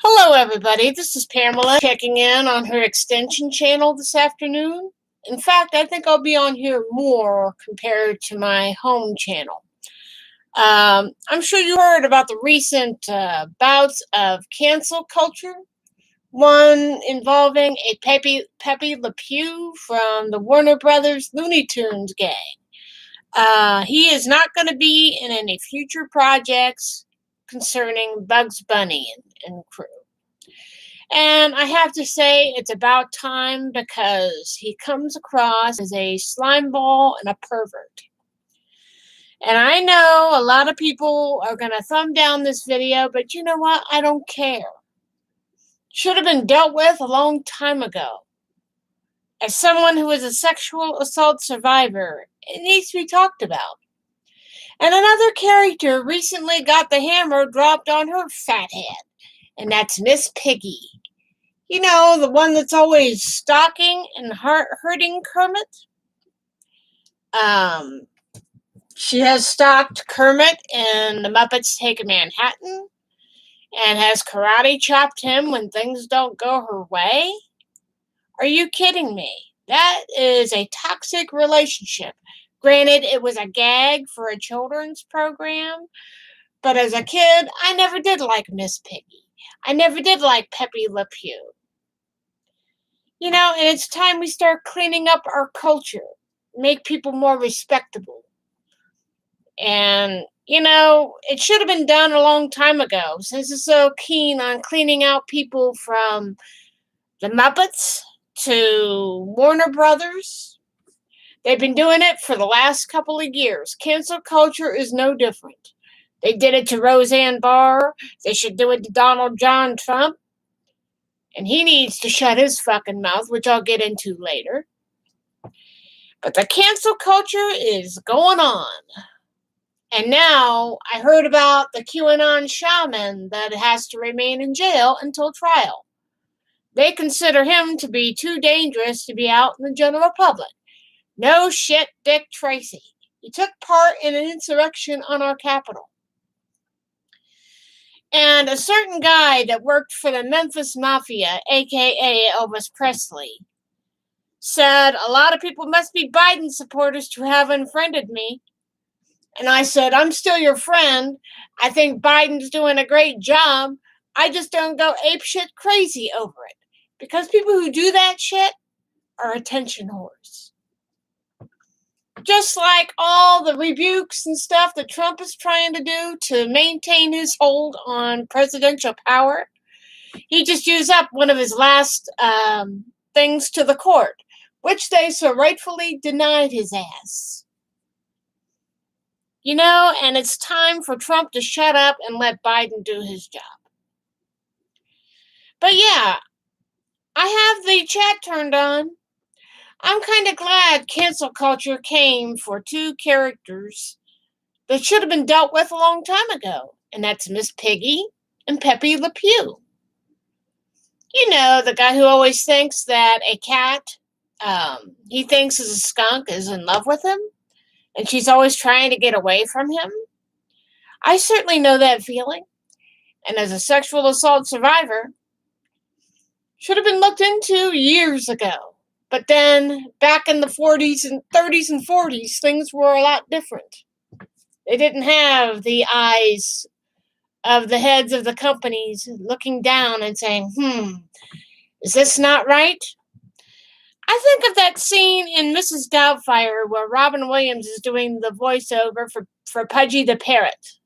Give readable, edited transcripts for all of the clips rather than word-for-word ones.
Hello, everybody. This is Pamela checking in on her extension channel this afternoon. In fact, I think I'll be on here more compared to my home channel. I'm sure you heard about the recent bouts of cancel culture. One involving a Pepe Le Pew from the Warner Brothers Looney Tunes gang. He is not going to be in any future projects concerning Bugs Bunny and crew. And I have to say, it's about time because he comes across as a slimeball and a pervert. And I know a lot of people are going to thumb down this video, but you know what? I don't care. Should have been dealt with a long time ago. As someone who is a sexual assault survivor, it needs to be talked about. And another character recently got the hammer dropped on her fat head, and that's Miss Piggy. You know, the one that's always stalking and hurting Kermit. She has stalked Kermit in The Muppets Take Manhattan and has karate chopped him when things don't go her way. Are you kidding me? That is a toxic relationship. Granted, it was a gag for a children's program, but as a kid, I never did like Miss Piggy. I never did like Pepe Le Pew. You know, and it's time we start cleaning up our culture, make people more respectable. And, you know, it should have been done a long time ago, since it's so keen on cleaning out people from the Muppets to Warner Brothers. They've been doing it for the last couple of years. Cancel culture is no different. They did it to Roseanne Barr. They should do it to Donald John Trump. And he needs to shut his fucking mouth, which I'll get into later. But the cancel culture is going on. And now I heard about the QAnon Shauman that has to remain in jail until trial. They consider him to be too dangerous to be out in the general public. No shit, Dick Tracy. He took part in an insurrection on our Capitol. And a certain guy that worked for the Memphis Mafia, a.k.a. Elvis Presley, said a lot of people must be Biden supporters to have unfriended me. And I said, I'm still your friend. I think Biden's doing a great job. I just don't go apeshit crazy over it. Because people who do that shit are attention whores. Just like all the rebukes and stuff that Trump is trying to do to maintain his hold on presidential power, he just used up one of his last things to the court, which they so rightfully denied his ass. You know, and it's time for Trump to shut up and let Biden do his job. But yeah, I have the chat turned on. I'm kind of glad cancel culture came for two characters that should have been dealt with a long time ago, and that's Miss Piggy and Pepe Le Pew. You know, the guy who always thinks that a cat he thinks is a skunk is in love with him, and she's always trying to get away from him. I certainly know that feeling, and as a sexual assault survivor, should have been looked into years ago. But then, back in the 40s and 30s and 40s, things were a lot different. They didn't have the eyes of the heads of the companies looking down and saying, is this not right? I think of that scene in Mrs. Doubtfire where Robin Williams is doing the voiceover for Pudgy the Parrot.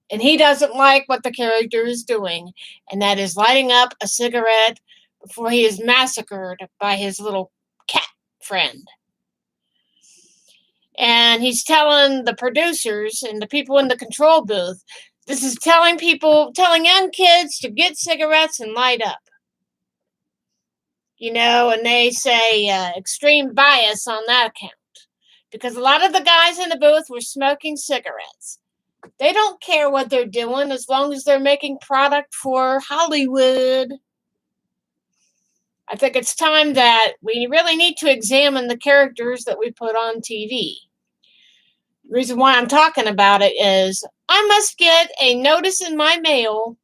And he doesn't like what the character is doing, and that is lighting up a cigarette before he is massacred by his little cat friend. And he's telling the producers and the people in the control booth, this is telling young kids to get cigarettes and light up. You know, and they say extreme bias on that account. Because a lot of the guys in the booth were smoking cigarettes. They don't care what they're doing as long as they're making product for Hollywood. I think it's time that we really need to examine the characters that we put on TV. The reason why I'm talking about it is I must get a notice in my mail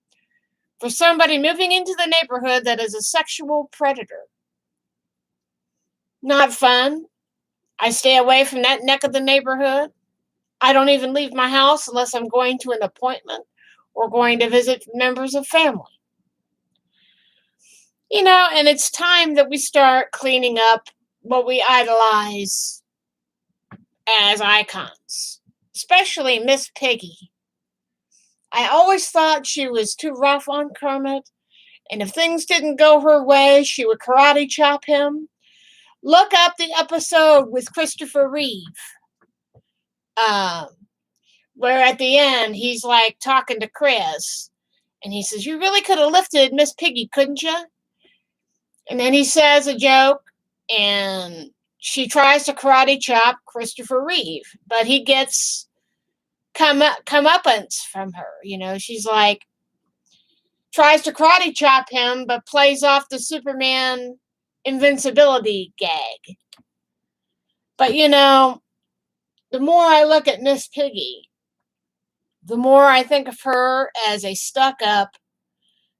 for somebody moving into the neighborhood that is a sexual predator. Not fun. I stay away from that neck of the neighborhood. I don't even leave my house unless I'm going to an appointment or going to visit members of family. And it's time that we start cleaning up what we idolize as icons, especially Miss Piggy. I always thought she was too rough on Kermit, and if things didn't go her way, she would karate chop him. Look up the episode with Christopher Reeve, um, where at the end he's like talking to Chris, and he says, "You really could have lifted Miss Piggy, couldn't you?" And then he says a joke, and she tries to karate chop Christopher Reeve, but he gets comeuppance from her. She's like, tries to karate chop him, but plays off the Superman invincibility gag. But the more I look at Miss Piggy, the more I think of her as a stuck-up,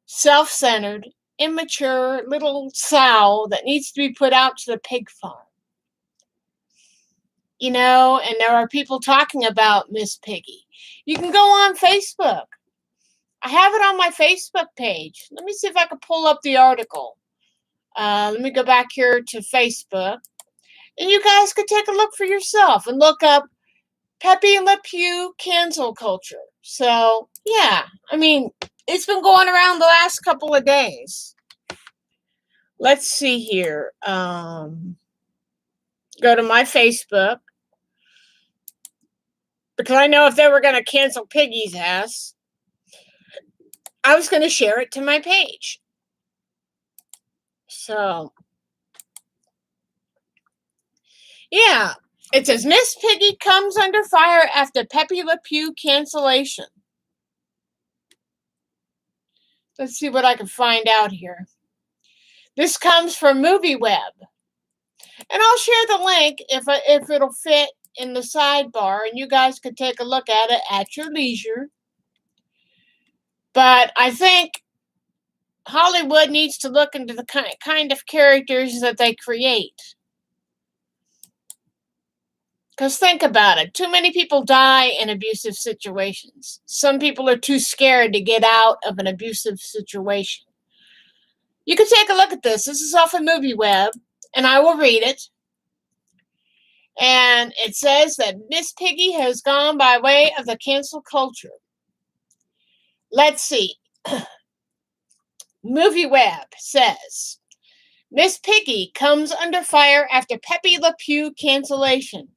self-centered, immature little sow that needs to be put out to the pig farm. And there are people talking about Miss Piggy. You can go on Facebook. I have it on my Facebook page. Let me see if I can pull up the article. Let me go back here to Facebook. And you guys could take a look for yourself and look up Pepe Le Pew cancel culture. So, yeah, it's been going around the last couple of days. Let's see here. Go to my Facebook. Because I know if they were going to cancel Piggy's ass, I was going to share it to my page. So, yeah. It says, Miss Piggy comes under fire after Pepe Le Pew cancellation. Let's see what I can find out here. This comes from MovieWeb. And I'll share the link if it'll fit in the sidebar, and you guys could take a look at it at your leisure. But I think Hollywood needs to look into the kind of characters that they create. Because think about it. Too many people die in abusive situations. Some people are too scared to get out of an abusive situation. You can take a look at this. This is off of MovieWeb, and I will read it. And it says that Miss Piggy has gone by way of the cancel culture. Let's see. MovieWeb says, Miss Piggy comes under fire after Pepe Le Pew cancellation.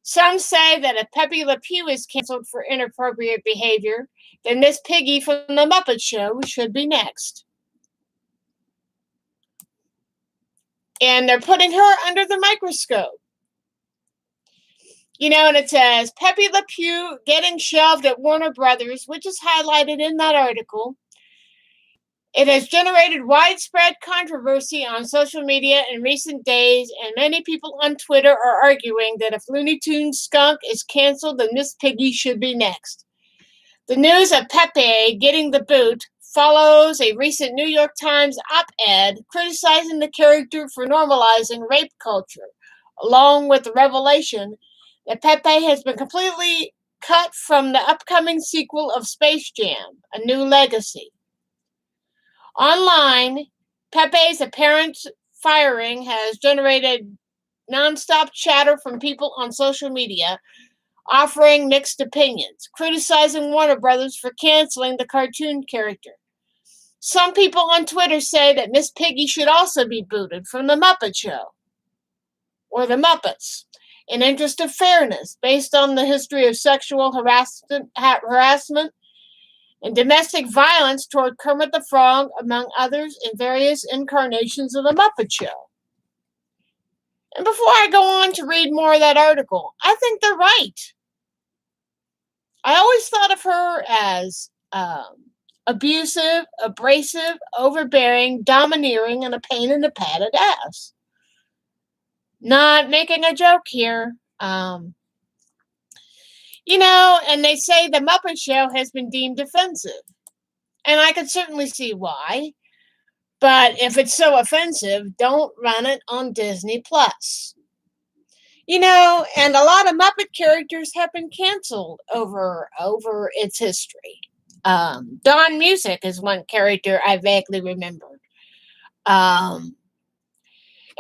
Some say that if Pepe Le Pew is canceled for inappropriate behavior, then Miss Piggy from The Muppet Show should be next. And they're putting her under the microscope. And it says, Pepe Le Pew getting shelved at Warner Brothers, which is highlighted in that article. It has generated widespread controversy on social media in recent days, and many people on Twitter are arguing that if Looney Tunes Skunk is canceled, then Miss Piggy should be next. The news of Pepe getting the boot follows a recent New York Times op-ed criticizing the character for normalizing rape culture, along with the revelation that Pepe has been completely cut from the upcoming sequel of Space Jam, A New Legacy. Online, Pepe's apparent firing has generated nonstop chatter from people on social media, offering mixed opinions, criticizing Warner Brothers for canceling the cartoon character. Some people on Twitter say that Miss Piggy should also be booted from The Muppet Show, or The Muppets, in interest of fairness, based on the history of sexual harassment and domestic violence toward Kermit the Frog, among others, in various incarnations of The Muppet Show. And before I go on to read more of that article, I think they're right. I always thought of her as abusive, abrasive, overbearing, domineering, and a pain in the padded ass. Not making a joke here. And they say the Muppet Show has been deemed offensive. And I can certainly see why. But if it's so offensive, don't run it on Disney Plus. And a lot of Muppet characters have been canceled over its history. Don Music is one character I vaguely remembered. And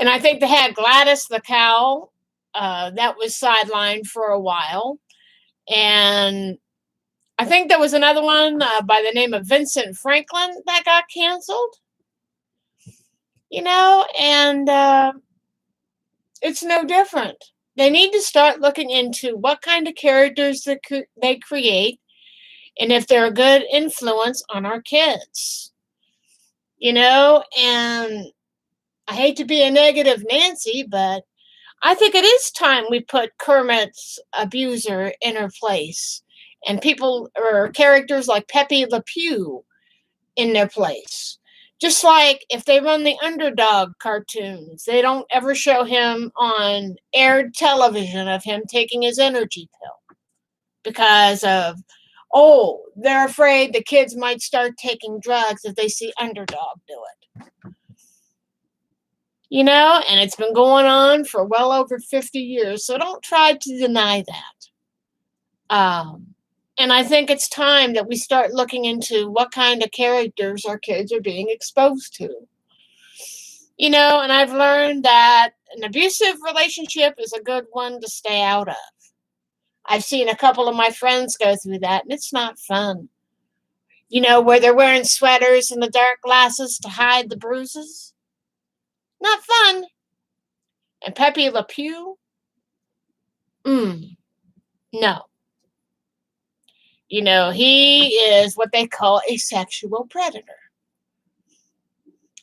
I think they had Gladys the Cow. That was sidelined for a while. And I think there was another one by the name of Vincent Franklin that got canceled. And it's no different. They need to start looking into what kind of characters they create and if they're a good influence on our kids. And I hate to be a negative Nancy, but I think it is time we put Kermit's abuser in her place and people or characters like Pepe Le Pew in their place. Just like if they run the Underdog cartoons, they don't ever show him on aired television of him taking his energy pill because of, they're afraid the kids might start taking drugs if they see Underdog do it. And it's been going on for well over 50 years, so don't try to deny that. And I think it's time that we start looking into what kind of characters our kids are being exposed to. And I've learned that an abusive relationship is a good one to stay out of. I've seen a couple of my friends go through that, and it's not fun. Where they're wearing sweaters and the dark glasses to hide the bruises. Not fun. And Pepe Le Pew? No. He is what they call a sexual predator.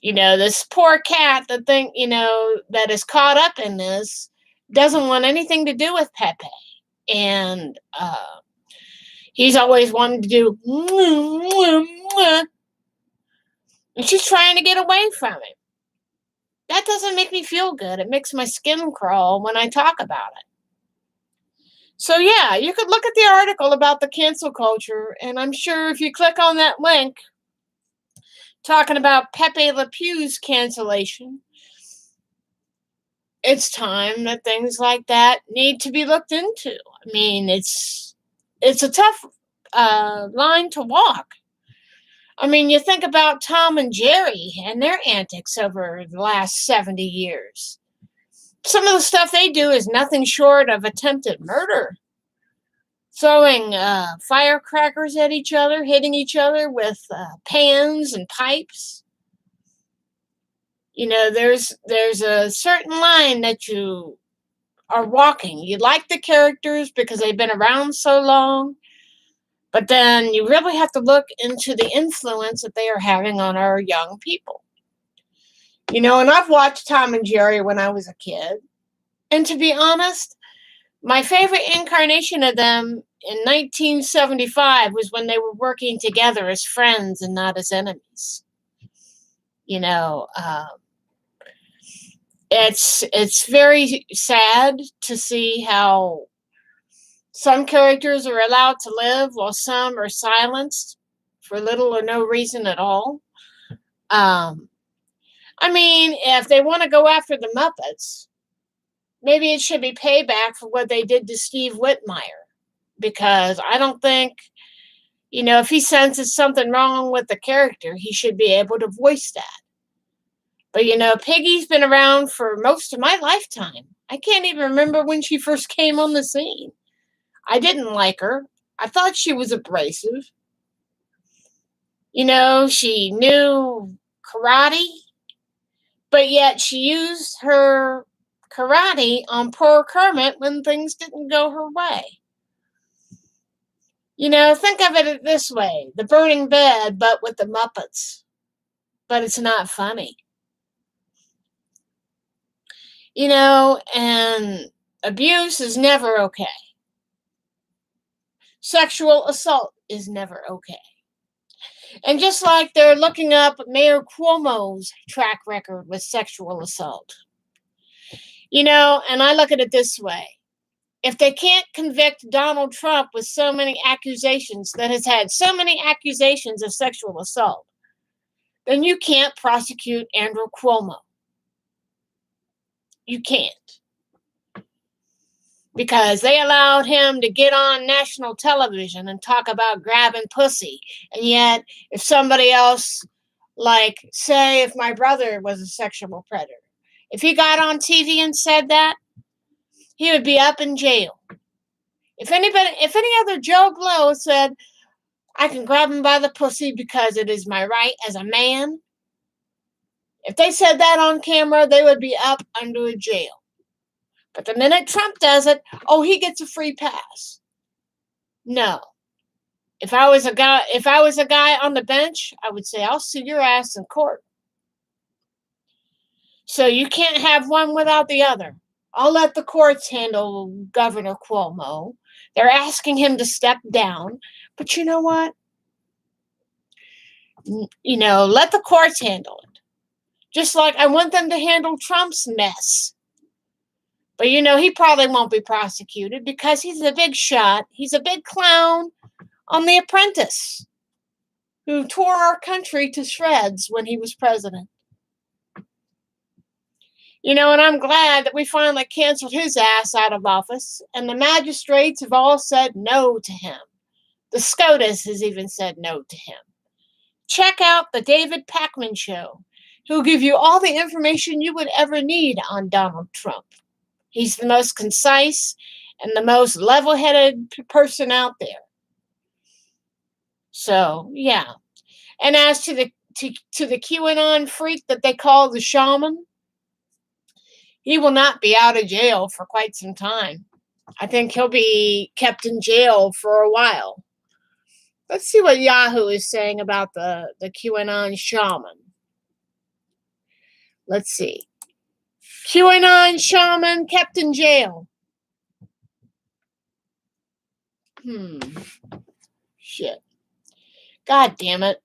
This poor cat that is caught up in this doesn't want anything to do with Pepe. And he's always wanted to do and she's trying to get away from him. That doesn't make me feel good. It makes my skin crawl when I talk about it. So yeah, you could look at the article about the cancel culture, and I'm sure if you click on that link talking about Pepe Le Pew's cancellation, it's time that things like that need to be looked into. I mean, it's a tough line to walk. I mean, you think about Tom and Jerry and their antics over the last 70 years. Some of the stuff they do is nothing short of attempted murder. Throwing firecrackers at each other, hitting each other with pans and pipes. There's a certain line that you are walking. You like the characters because they've been around so long, but then you really have to look into the influence that they are having on our young people. And I've watched Tom and Jerry when I was a kid. And to be honest, my favorite incarnation of them in 1975 was when they were working together as friends and not as enemies. It's very sad to see how some characters are allowed to live while some are silenced for little or no reason at all. I mean, if they want to go after the Muppets, maybe it should be payback for what they did to Steve Whitmire. Because I don't think, if he senses something wrong with the character, he should be able to voice that. But, Piggy's been around for most of my lifetime. I can't even remember when she first came on the scene. I didn't like her. I thought she was abrasive. She knew karate, but yet she used her karate on poor Kermit when things didn't go her way. Think of it this way. The burning bed, but with the Muppets. But it's not funny. And abuse is never okay. Sexual assault is never okay. And just like they're looking up Mayor Cuomo's track record with sexual assault. And I look at it this way. If they can't convict Donald Trump with so many accusations, that has had so many accusations of sexual assault, then you can't prosecute Andrew Cuomo. You can't. Because they allowed him to get on national television and talk about grabbing pussy. And yet, if somebody else, like, say, if my brother was a sexual predator, if he got on TV and said that, he would be up in jail. If any other Joe Blow said, I can grab him by the pussy because it is my right as a man, if they said that on camera, they would be up under a jail. But the minute Trump does it, he gets a free pass. No. If I was a guy on the bench, I would say, I'll see your ass in court. So you can't have one without the other. I'll let the courts handle Governor Cuomo. They're asking him to step down. But you know what? Let the courts handle it. Just like I want them to handle Trump's mess. But he probably won't be prosecuted because he's a big shot. He's a big clown on The Apprentice, who tore our country to shreds when he was president. And I'm glad that we finally canceled his ass out of office, and the magistrates have all said no to him. The SCOTUS has even said no to him. Check out the David Pakman Show. He'll give you all the information you would ever need on Donald Trump. He's the most concise and the most level-headed person out there. So, yeah. And as to the QAnon freak that they call the Shauman, he will not be out of jail for quite some time. I think he'll be kept in jail for a while. Let's see what Yahoo is saying about the QAnon shaman. Let's see. QAnon shaman kept in jail. Shit. God damn it.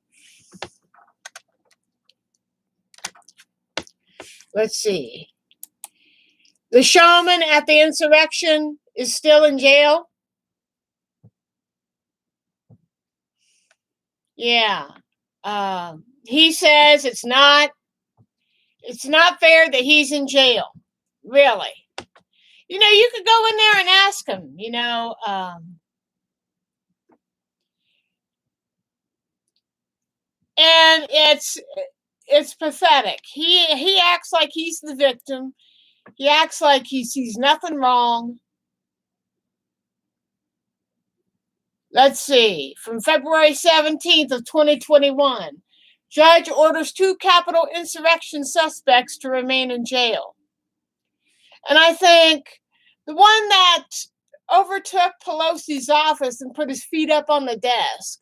Let's see. The shaman at the insurrection is still in jail. Yeah. He says it's not fair that he's in jail. Really. You could go in there and ask him, and it's pathetic. He acts like he's the victim. He acts like he sees nothing wrong. Let's see. From February 17th of 2021, judge orders 2 Capitol insurrection suspects to remain in jail. And I think the one that overtook Pelosi's office and put his feet up on the desk,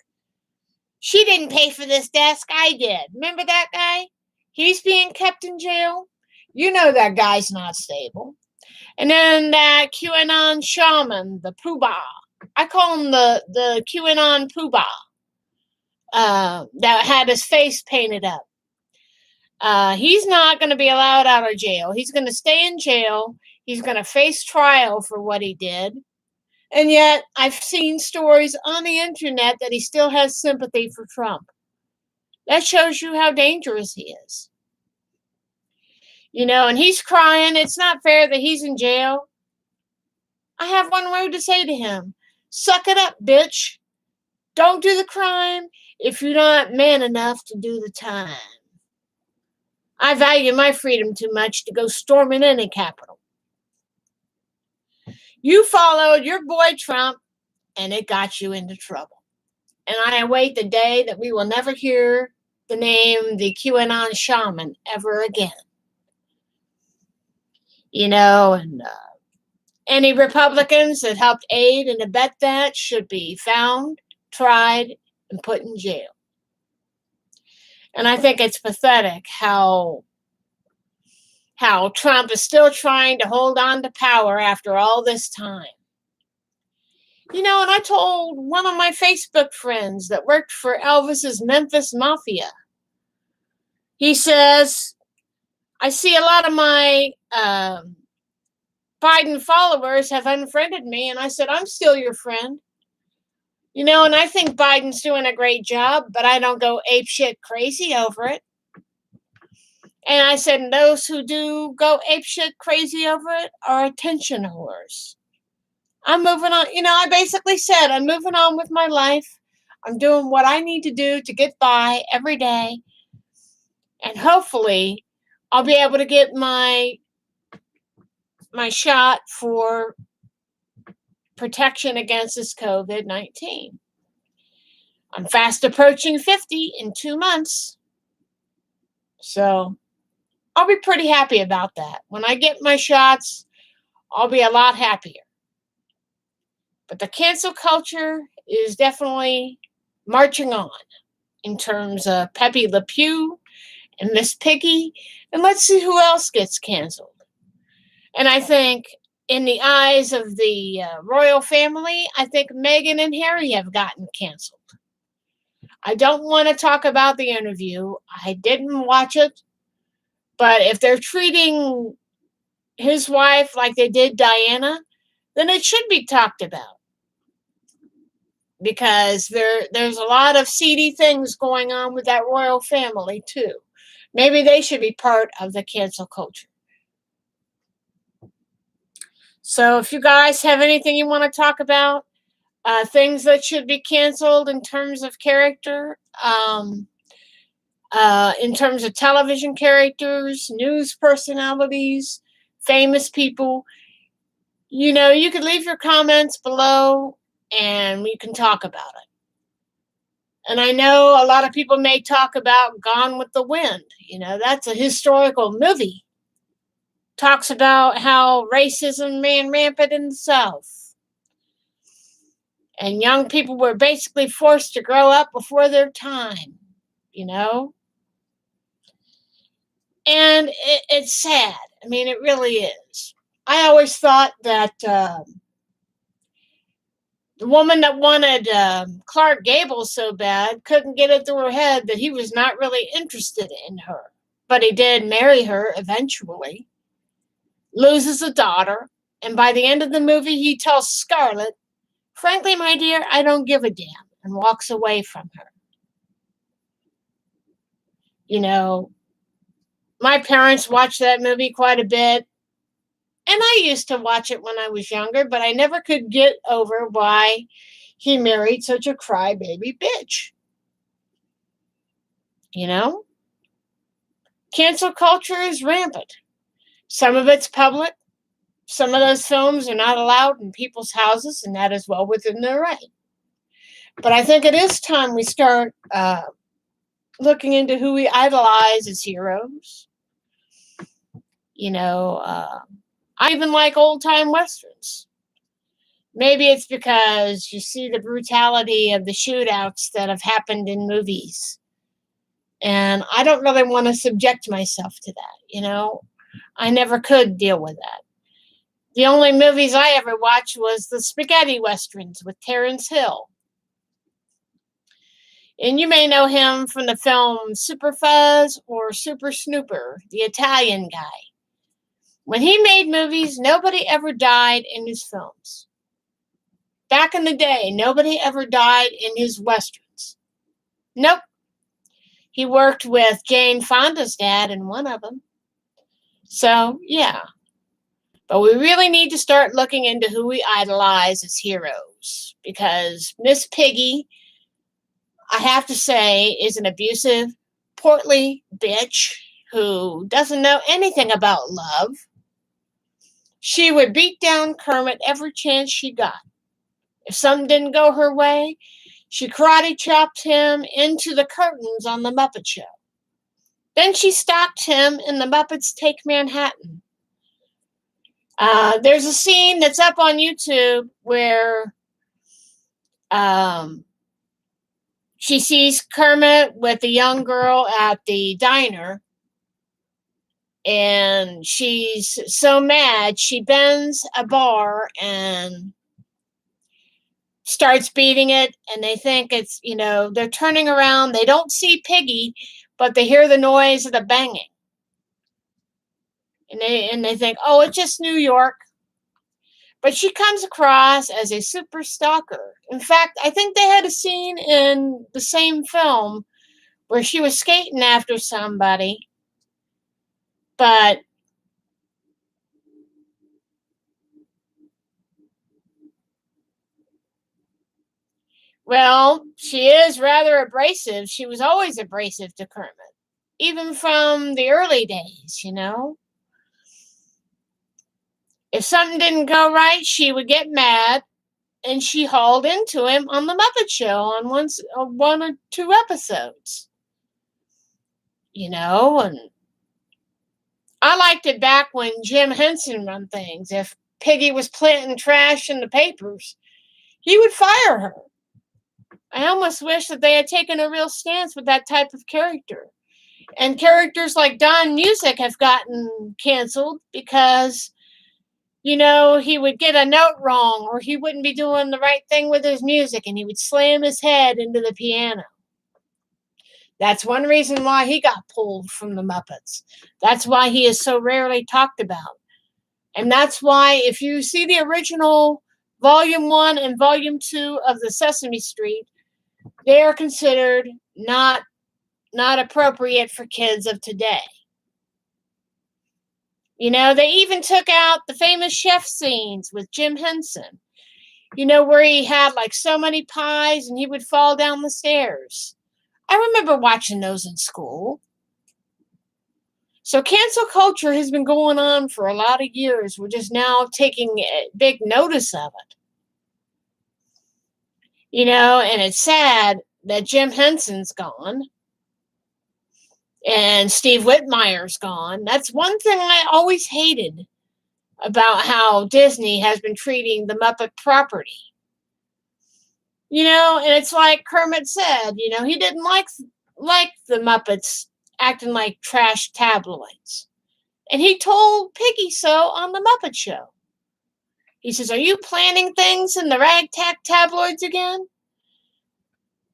she didn't pay for this desk, I did. Remember that guy? He's being kept in jail. That guy's not stable. And then that QAnon shaman, the Poobah. I call him the QAnon Poobah. That had his face painted up. He's not going to be allowed out of jail. He's going to stay in jail. He's going to face trial for what he did. And yet, I've seen stories on the internet that he still has sympathy for Trump. That shows you how dangerous he is. And he's crying. It's not fair that he's in jail. I have one word to say to him. Suck it up, bitch. Don't do the crime if you're not man enough to do the time. I value my freedom too much to go storming any Capitol. You followed your boy Trump, and it got you into trouble. And I await the day that we will never hear the name the QAnon shaman ever again. And any Republicans that helped aid and abet that should be found, tried, and put in jail. And I think it's pathetic how Trump is still trying to hold on to power after all this time. And I told one of my Facebook friends that worked for Elvis's Memphis Mafia. He says, I see a lot of my Biden followers have unfriended me. And I said, I'm still your friend. And I think Biden's doing a great job, but I don't go apeshit crazy over it. And I said, those who do go apeshit crazy over it are attention whores. I'm moving on. I basically said, I'm moving on with my life. I'm doing what I need to do to get by every day. And hopefully I'll be able to get my shot for protection against this COVID-19. I'm fast approaching 50 in 2 months. So I'll be pretty happy about that. When I get my shots, I'll be a lot happier. But the cancel culture is definitely marching on in terms of Pepe Le Pew and Miss Piggy. And let's see who else gets canceled. And I think in the eyes of the royal family, I think Meghan and Harry have gotten canceled. I don't want to talk about the interview. I didn't watch it. But if they're treating his wife like they did Diana, then it should be talked about. Because there's a lot of seedy things going on with that royal family, too. Maybe they should be part of the cancel culture. So if you guys have anything you want to talk about, things that should be canceled in terms of character, in terms of television characters, news personalities, famous people, you can leave your comments below and we can talk about it. And I know a lot of people may talk about Gone with the Wind. That's a historical movie. Talks about how racism ran rampant in the South. And young people were basically forced to grow up before their time, And it's sad. I mean, it really is. I always thought that the woman that wanted Clark Gable so bad couldn't get it through her head that he was not really interested in her. But he did marry her eventually, loses a daughter, and by the end of the movie, he tells Scarlett, frankly, my dear, I don't give a damn, and walks away from her. My parents watched that movie quite a bit, and I used to watch it when I was younger, but I never could get over why he married such a crybaby bitch. Cancel culture is rampant. Some of it's public. Some of those films are not allowed in people's houses, and that is well within their right. But I think it is time we start looking into who we idolize as heroes. I even like old-time westerns. Maybe it's because you see the brutality of the shootouts that have happened in movies. And I don't really want to subject myself to that, I never could deal with that. The only movies I ever watched was the spaghetti westerns with Terrence Hill. And you may know him from the film Super Fuzz or Super Snooper, the Italian guy. When he made movies, nobody ever died in his films. Back in the day, nobody ever died in his westerns. Nope. He worked with Jane Fonda's dad in one of them. So, yeah. But we really need to start looking into who we idolize as heroes. Because Miss Piggy, I have to say, is an abusive, portly bitch who doesn't know anything about love. She would beat down Kermit every chance she got. If something didn't go her way, she karate chopped him into the curtains on the Muppet Show. Then she stalked him in the Muppets Take Manhattan. There's a scene that's up on YouTube where she sees Kermit with a young girl at the diner, and she's so mad she bends a bar and starts beating it, and they think it's, they're turning around. They don't see Piggy, but they hear the noise of the banging. And they think, oh, it's just New York. But she comes across as a super stalker. In fact, I think they had a scene in the same film where she was skating after somebody, but well, she is rather abrasive. She was always abrasive to Kermit, even from the early days. If something didn't go right, she would get mad, and she hauled into him on the Muppet Show on one or two episodes. And I liked it back when Jim Henson run things. If Piggy was planting trash in the papers, he would fire her. I almost wish that they had taken a real stance with that type of character. And characters like Don Music have gotten canceled because, he would get a note wrong, or he wouldn't be doing the right thing with his music, and he would slam his head into the piano. That's one reason why he got pulled from the Muppets. That's why he is so rarely talked about. And that's why, if you see the original Volume 1 and Volume 2 of the Sesame Street, they are considered not appropriate for kids of today. They even took out the famous chef scenes with Jim Henson, where he had like so many pies and he would fall down the stairs. I remember watching those in school. So cancel culture has been going on for a lot of years. We're just now taking big notice of it. And it's sad that Jim Henson's gone and Steve Whitmire's gone. That's one thing I always hated about how Disney has been treating the Muppet property. And it's like Kermit said, he didn't like the Muppets acting like trash tabloids. And he told Piggy so on the Muppet Show. He says, "Are you planning things in the ragtag tabloids again?"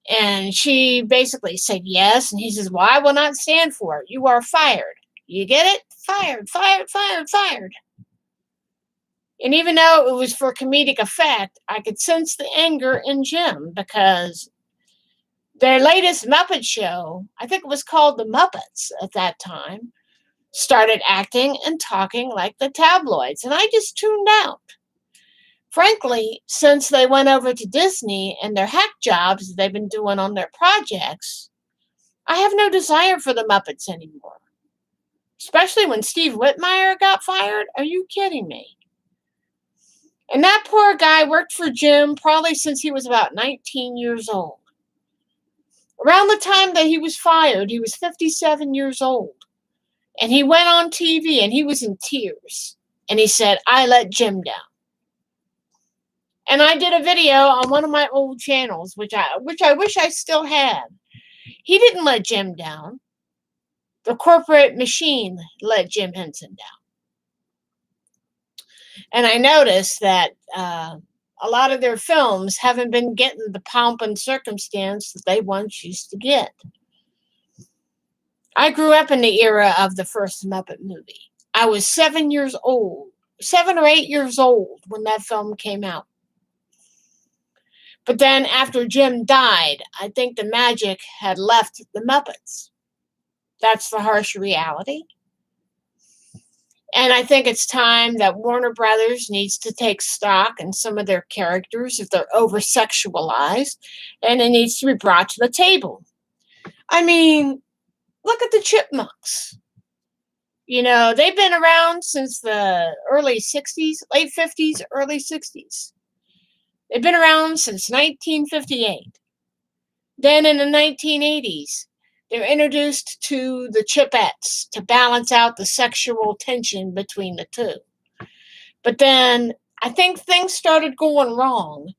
And she basically said yes. And he says, "Well, I will not stand for it. You are fired. You get it? Fired, fired, fired, fired." And even though it was for comedic effect, I could sense the anger in Jim, because their latest Muppet Show, I think it was called The Muppets at that time, started acting and talking like the tabloids. And I just tuned out. Frankly, since they went over to Disney and their hack jobs they've been doing on their projects, I have no desire for the Muppets anymore. Especially when Steve Whitmire got fired. Are you kidding me? And that poor guy worked for Jim probably since he was about 19 years old. Around the time that he was fired, he was 57 years old. And he went on TV and he was in tears. And he said, "I let Jim down." And I did a video on one of my old channels, which I wish I still had. He didn't let Jim down. The corporate machine let Jim Henson down. And I noticed that a lot of their films haven't been getting the pomp and circumstance that they once used to get. I grew up in the era of the first Muppet movie. I was 7 or 8 years old when that film came out. But then after Jim died, I think the magic had left the Muppets. That's the harsh reality. And I think it's time that Warner Brothers needs to take stock in some of their characters if they're over-sexualized, and it needs to be brought to the table. I mean, look at the Chipmunks. They've been around since the early 60s, late 50s, early 60s. They've been around since 1958. Then in the 1980s, they're introduced to the Chipettes to balance out the sexual tension between the two. But then I think things started going wrong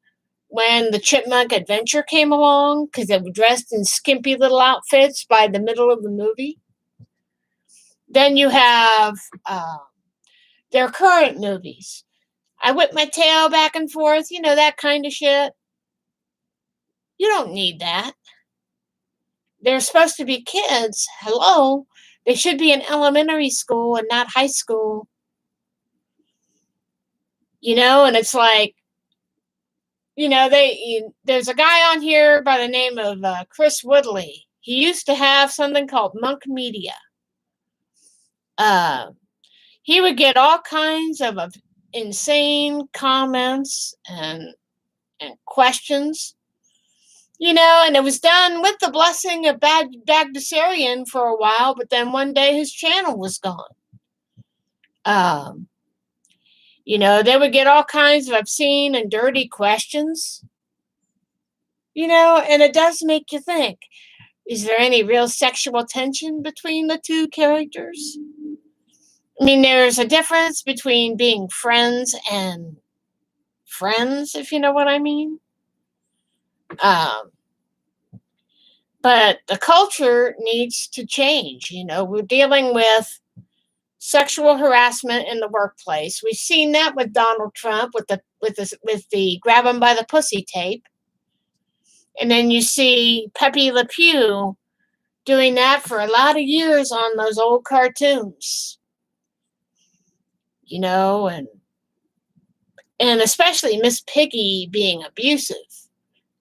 when the Chipmunk Adventure came along, because they were dressed in skimpy little outfits by the middle of the movie. Then you have their current movies. I whip my tail back and forth, that kind of shit. You don't need that. They're supposed to be kids. Hello. They should be in elementary school and not high school. And it's like, there's a guy on here by the name of Chris Woodley. He used to have something called Monk Media. He would get all kinds of insane comments and questions, and it was done with the blessing of Bagdasarian for a while, but then one day his channel was gone. They would get all kinds of obscene and dirty questions, and it does make you think, is there any real sexual tension between the two characters? I mean, there's a difference between being friends and friends, if you know what I mean. But the culture needs to change. We're dealing with sexual harassment in the workplace. We've seen that with Donald Trump with the grab him by the pussy tape. And then you see Pepe Le Pew doing that for a lot of years on those old cartoons. And especially Miss Piggy being abusive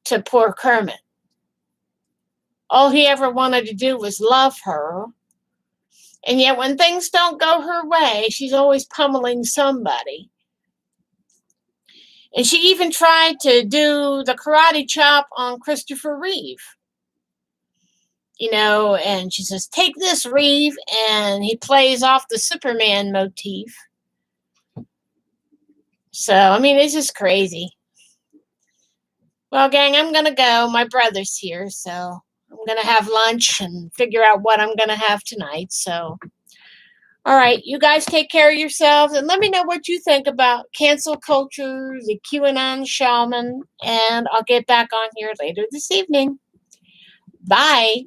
to poor Kermit. All he ever wanted to do was love her. And yet when things don't go her way, she's always pummeling somebody. And she even tried to do the karate chop on Christopher Reeve. And she says, take this, Reeve. And he plays off the Superman motif. So, I mean, it's just crazy. Well, gang, I'm going to go. My brother's here, so I'm going to have lunch and figure out what I'm going to have tonight. So, all right, you guys take care of yourselves and let me know what you think about cancel culture, the QAnon Shauman, and I'll get back on here later this evening. Bye.